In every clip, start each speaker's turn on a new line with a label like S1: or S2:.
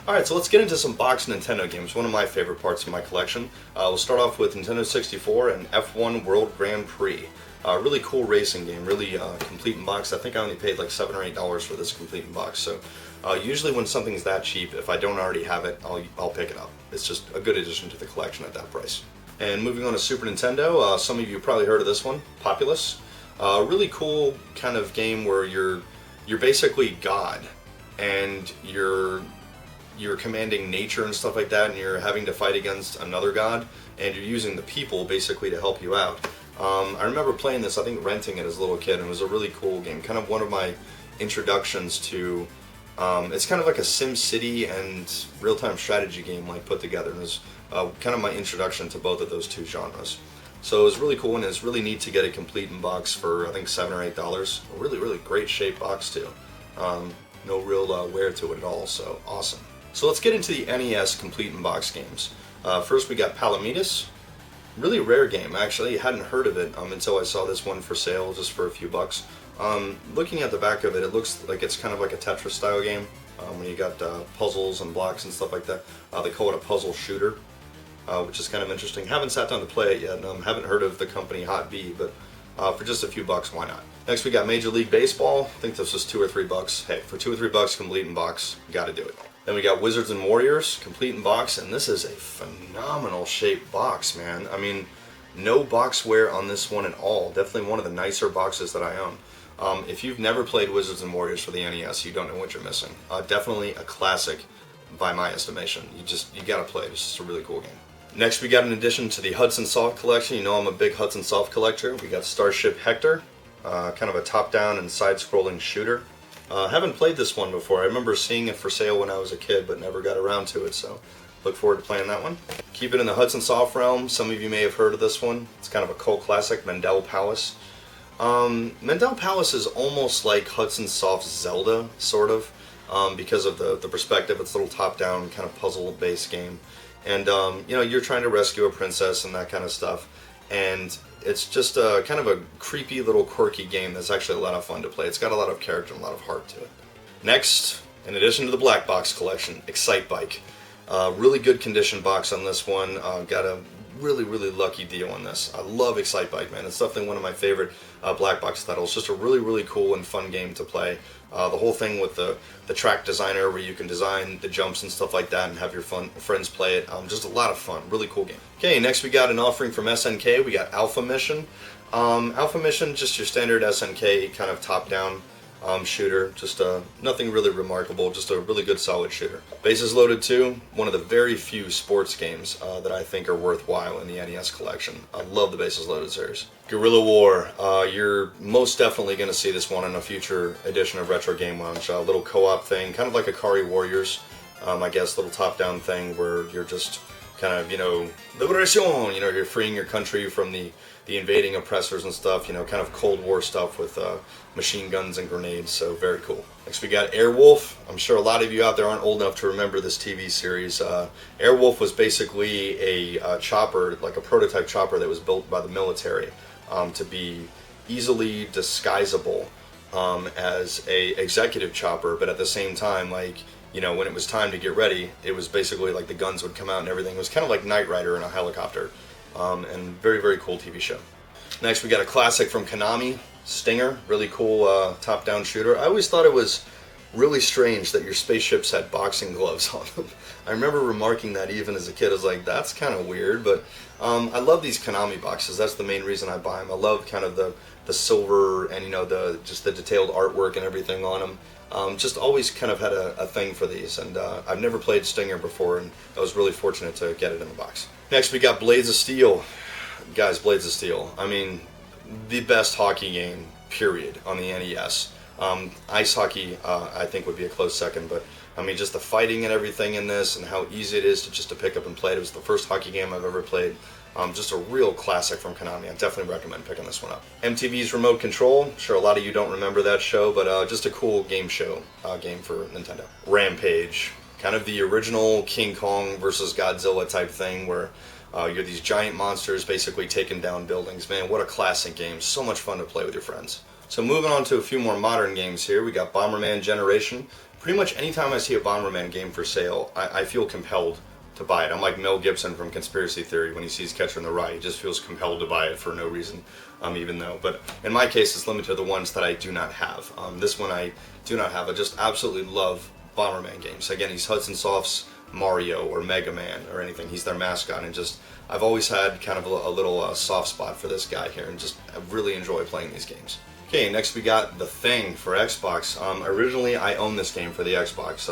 S1: Alright, so let's get into some boxed Nintendo games, one of my favorite parts of my collection. We'll start off with Nintendo 64 and F1 World Grand Prix. Really cool racing game, really complete in box. I think I only paid like $7 or $8 for this complete in box. So usually when something's that cheap, if I don't already have it, I'll pick it up. It's just a good addition to the collection at that price. And moving on to Super Nintendo, some of you probably heard of this one, Populous. Really cool kind of game where you're basically God, and you're commanding nature and stuff like that, and you're having to fight against another god, and you're using the people basically to help you out. I remember playing this, I think renting it as a little kid, and it was a really cool game. Kind of one of my introductions to, it's kind of like a Sim City and real-time strategy game like put together. And it was kind of my introduction to both of those two genres. So it was really cool, and it's really neat to get it complete in box for I think $7 or $8. A really, really great shape box too. No real wear to it at all, so awesome. So let's get into the NES complete in box games. First we got Palomitas. Really rare game, actually. I hadn't heard of it until I saw this one for sale just for a few bucks. Looking at the back of it, it looks like it's kind of like a Tetris style game, where you got puzzles and blocks and stuff like that. They call it a puzzle shooter, which is kind of interesting. Haven't sat down to play it yet. Haven't heard of the company Hot B, but for just a few bucks, why not? Next we got Major League Baseball. I think this was $2 or $3. Hey, for $2 or $3 complete in box, gotta do it. Then we got Wizards and Warriors, complete in box, and this is a phenomenal shaped box, man. I mean, no box wear on this one at all. Definitely one of the nicer boxes that I own. If you've never played Wizards and Warriors for the NES, you don't know what you're missing. Definitely a classic by my estimation. You gotta play it. It's just a really cool game. Next we got an addition to the Hudson Soft collection. You know I'm a big Hudson Soft collector. We got Starship Hector, kind of a top-down and side-scrolling shooter. Haven't played this one before. I remember seeing it for sale when I was a kid, but never got around to it, so look forward to playing that one. Keep it in the Hudson Soft realm. Some of you may have heard of this one. It's kind of a cult classic, Mendel Palace. Mendel Palace is almost like Hudson Soft's Zelda, sort of, because of the perspective. It's a little top-down, kind of puzzle-based game. And, you know, you're trying to rescue a princess and that kind of stuff. And it's just a kind of a creepy little quirky game that's actually a lot of fun to play. It's got a lot of character and a lot of heart to it. Next, in addition to the black box collection, Excite Bike. Really good condition box on this one. Got a really, really lucky deal on this. I love Excite Bike, man. It's definitely one of my favorite black box titles. Just a really, really cool and fun game to play. The whole thing with the track designer where you can design the jumps and stuff like that and have your friends play it. Just a lot of fun. Really cool game. Okay, next we got an offering from SNK. We got Alpha Mission. Alpha Mission, just your standard SNK kind of top-down shooter. Just nothing really remarkable. Just a really good solid shooter. Bases Loaded 2, one of the very few sports games that I think are worthwhile in the NES collection. I love the Bases Loaded series. Guerrilla War, you're most definitely going to see this one in a future edition of Retro Game Lounge. A little co-op thing, kind of like Akari Warriors, I guess, little top-down thing where you're just kind of, you know, liberation, you know, you're freeing your country from the invading oppressors and stuff, you know, kind of Cold War stuff with machine guns and grenades, so very cool. Next we got Airwolf. I'm sure a lot of you out there aren't old enough to remember this TV series. Airwolf was basically a chopper, like a prototype chopper that was built by the military to be easily disguisable as a executive chopper, but at the same time, like, you know, when it was time to get ready, it was basically like the guns would come out and everything. It was kind of like Knight Rider in a helicopter. And very, very cool TV show. Next we got a classic from Konami, Stinger. Really cool top-down shooter. I always thought it was really strange that your spaceships had boxing gloves on them. I remember remarking that even as a kid. I was like, that's kind of weird, but I love these Konami boxes. That's the main reason I buy them. I love kind of the silver and, you know, just the detailed artwork and everything on them. Just always kind of had a thing for these, and I've never played Stinger before, and I was really fortunate to get it in the box. Next we got Blades of Steel. Guys, Blades of Steel, I mean, the best hockey game, period, on the NES. Ice hockey, I think, would be a close second, but I mean, just the fighting and everything in this and how easy it is to pick up and play it. It was the first hockey game I've ever played. Just a real classic from Konami. I definitely recommend picking this one up. MTV's Remote Control. I'm sure a lot of you don't remember that show, but just a cool game show game for Nintendo. Rampage. Kind of the original King Kong versus Godzilla type thing where you're these giant monsters basically taking down buildings. Man, what a classic game. So much fun to play with your friends. So moving on to a few more modern games here, we got Bomberman Generation. Pretty much anytime I see a Bomberman game for sale, I feel compelled to buy it. I'm like Mel Gibson from Conspiracy Theory when he sees Catcher in the Rye. He just feels compelled to buy it for no reason, even though. But in my case, it's limited to the ones that I do not have. This one I do not have. I just absolutely love Bomberman games. Again, he's Hudson Soft's Mario or Mega Man or anything. He's their mascot, and just I've always had kind of a little soft spot for this guy here, and just I really enjoy playing these games. Okay, next we got The Thing for Xbox. Originally, I owned this game for the Xbox.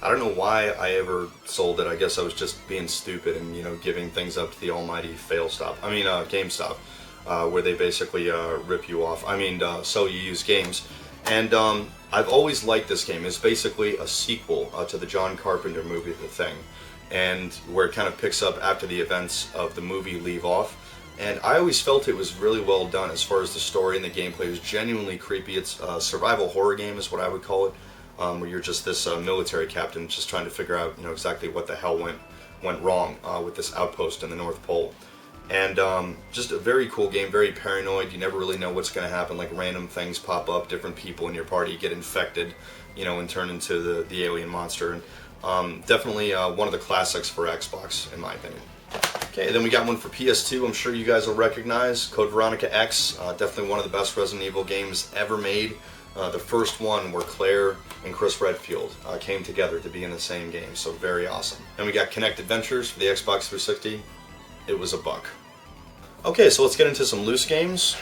S1: I don't know why I ever sold it. I guess I was just being stupid and, you know, giving things up to the almighty GameStop, where they basically rip you off. Sell you used games. And I've always liked this game. It's basically a sequel to the John Carpenter movie, The Thing, and where it kind of picks up after the events of the movie leave off. And I always felt it was really well done as far as the story and the gameplay. It was genuinely creepy. It's a survival horror game is what I would call it, where you're just this military captain just trying to figure out, you know, exactly what the hell went wrong with this outpost in the North Pole. And just a very cool game, very paranoid. You never really know what's going to happen. Like random things pop up, different people in your party get infected, you know, and turn into the alien monster. And definitely one of the classics for Xbox, in my opinion. Okay, then we got one for PS2. I'm sure you guys will recognize Code Veronica X. Definitely one of the best Resident Evil games ever made. The first one where Claire and Chris Redfield came together to be in the same game, so very awesome. And we got Kinect Adventures for the Xbox 360. It was a buck. Okay, so let's get into some loose games.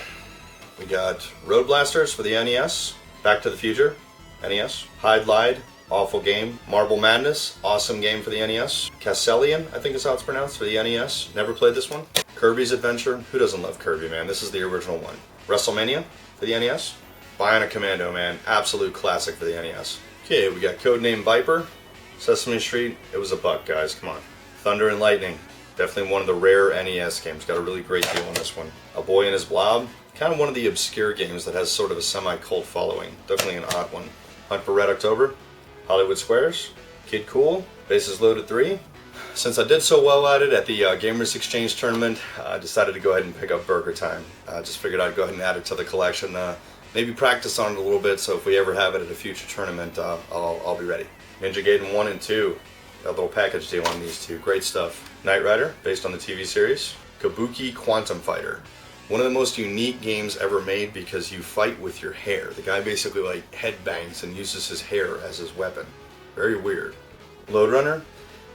S1: We got Road Blasters for the NES, Back to the Future, NES, Hide Lied, awful game, Marble Madness, awesome game for the NES, Castellian, I think is how it's pronounced, for the NES, never played this one, Kirby's Adventure, who doesn't love Kirby, man, this is the original one, WrestleMania for the NES, Bionic Commando, man, absolute classic for the NES. Okay, we got Codename Viper, Sesame Street, it was a buck, guys, come on, Thunder and Lightning, definitely one of the rare NES games. Got a really great deal on this one. A Boy and His Blob. Kind of one of the obscure games that has sort of a semi-cult following. Definitely an odd one. Hunt for Red October. Hollywood Squares. Kid Cool. Bases Loaded 3. Since I did so well at it at the Gamers Exchange tournament, I decided to go ahead and pick up Burger Time. I just figured I'd go ahead and add it to the collection. Maybe practice on it a little bit, so if we ever have it at a future tournament, I'll be ready. Ninja Gaiden 1 and 2. A little package deal on these two. Great stuff. Knight Rider, based on the TV series. Kabuki Quantum Fighter. One of the most unique games ever made because you fight with your hair. The guy basically like headbangs and uses his hair as his weapon. Very weird. Lode Runner.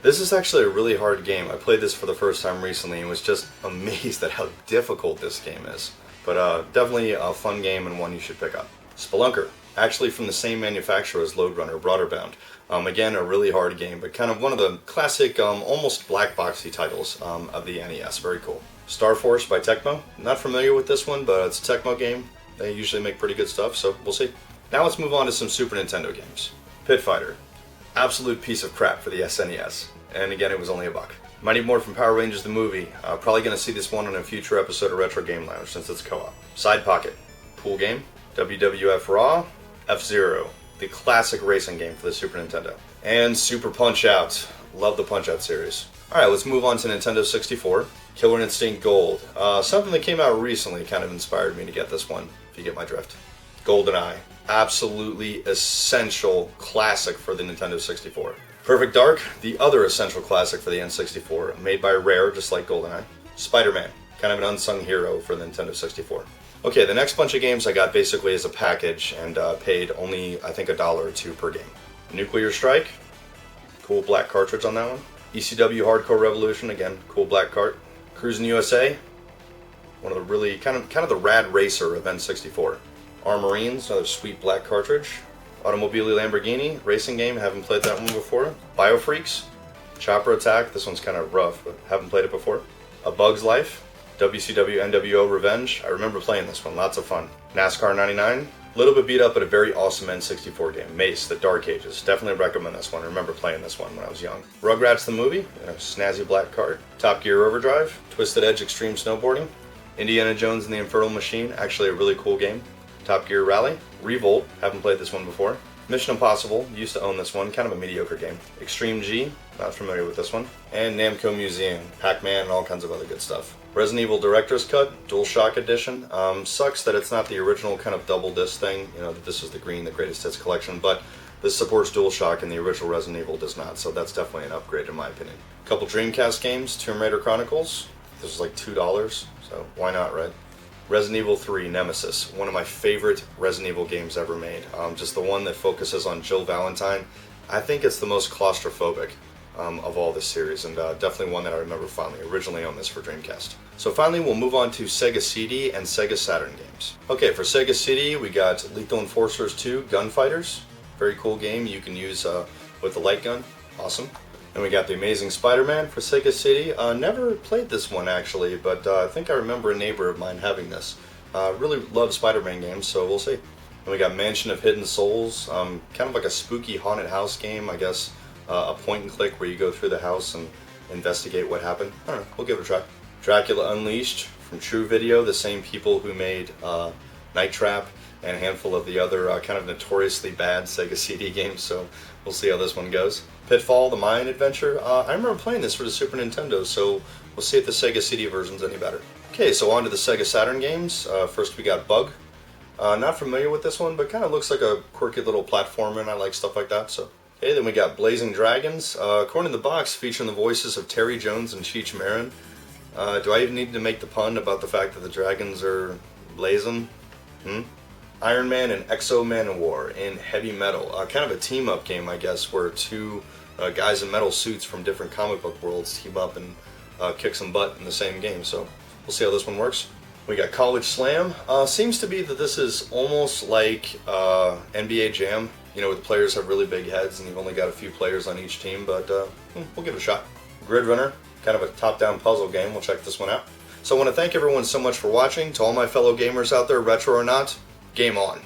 S1: This is actually a really hard game. I played this for the first time recently and was just amazed at how difficult this game is. But definitely a fun game and one you should pick up. Spelunker. Actually from the same manufacturer as Lode Runner, Broaderbound. Again, a really hard game, but kind of one of the classic, almost black boxy titles of the NES. Very cool. Star Force by Tecmo. Not familiar with this one, but it's a Tecmo game. They usually make pretty good stuff, so we'll see. Now let's move on to some Super Nintendo games. Pit Fighter. Absolute piece of crap for the SNES. And again, it was only a buck. Mighty Morphin Power Rangers the movie. Probably going to see this one on a future episode of Retro Game Lounge since it's co-op. Side Pocket. Pool game. WWF Raw. F-Zero. The classic racing game for the Super Nintendo. And Super Punch-Out! Love the Punch-Out series. Alright, let's move on to Nintendo 64. Killer Instinct Gold. Something that came out recently kind of inspired me to get this one, if you get my drift. GoldenEye. Absolutely essential classic for the Nintendo 64. Perfect Dark, the other essential classic for the N64, made by Rare, just like GoldenEye. Spider-Man, kind of an unsung hero for the Nintendo 64. Okay, the next bunch of games I got basically as a package and paid only, I think, $1 or $2 per game. Nuclear Strike, cool black cartridge on that one. ECW Hardcore Revolution, again, cool black cart. Cruisin' USA, one of the really, kind of the rad racer of N64. Armorines, another sweet black cartridge. Automobile Lamborghini, racing game, haven't played that one before. Biofreaks, Chopper Attack, this one's kind of rough, but haven't played it before. A Bug's Life, WCW NWO Revenge, I remember playing this one, lots of fun. NASCAR 99, a little bit beat up but a very awesome N64 game. Mace, The Dark Ages, definitely recommend this one, I remember playing this one when I was young. Rugrats the movie, a snazzy black card. Top Gear Overdrive, Twisted Edge Extreme Snowboarding. Indiana Jones and the Infernal Machine, actually a really cool game. Top Gear Rally, Revolt, haven't played this one before. Mission Impossible, used to own this one, kind of a mediocre game. Extreme G, not familiar with this one. And Namco Museum, Pac-Man, and all kinds of other good stuff. Resident Evil Director's Cut, DualShock Edition. Sucks that it's not the original kind of double disc thing, you know, that this is the green, the greatest hits collection, but this supports DualShock and the original Resident Evil does not, so that's definitely an upgrade in my opinion. A couple Dreamcast games, Tomb Raider Chronicles. This is like $2, so why not, right? Resident Evil 3 Nemesis, one of my favorite Resident Evil games ever made. Just the one that focuses on Jill Valentine. I think it's the most claustrophobic of all this series, and definitely one that I remember fondly. Originally on this for Dreamcast. So finally, we'll move on to Sega CD and Sega Saturn games. Okay, for Sega CD, we got Lethal Enforcers 2 Gunfighters. Very cool game you can use with the light gun. Awesome. And we got The Amazing Spider-Man for Sega CD. Never played this one actually, but I think I remember a neighbor of mine having this. Really love Spider-Man games, so we'll see. And we got Mansion of Hidden Souls, kind of like a spooky haunted house game, I guess. A point and click where you go through the house and investigate what happened. I don't know, we'll give it a try. Dracula Unleashed from True Video, the same people who made Night Trap and a handful of the other kind of notoriously bad Sega CD games, so we'll see how this one goes. Pitfall, the Mayan Adventure. I remember playing this for the Super Nintendo, so we'll see if the Sega CD version's any better. Okay, so on to the Sega Saturn games. First we got Bug. Not familiar with this one, but kind of looks like a quirky little platformer, and I like stuff like that, so. Okay, then we got Blazing Dragons. According to the box, featuring the voices of Terry Jones and Cheech Marin. Do I even need to make the pun about the fact that the dragons are blazing? Iron Man and Exo Manowar in heavy metal. Kind of a team-up game, I guess, where two guys in metal suits from different comic book worlds team up and kick some butt in the same game. So we'll see how this one works. We got College Slam. Seems to be that this is almost like NBA Jam. You know, with players have really big heads and you've only got a few players on each team, but we'll give it a shot. Grid Runner, kind of a top-down puzzle game. We'll check this one out. So I want to thank everyone so much for watching. To all my fellow gamers out there, retro or not, game on.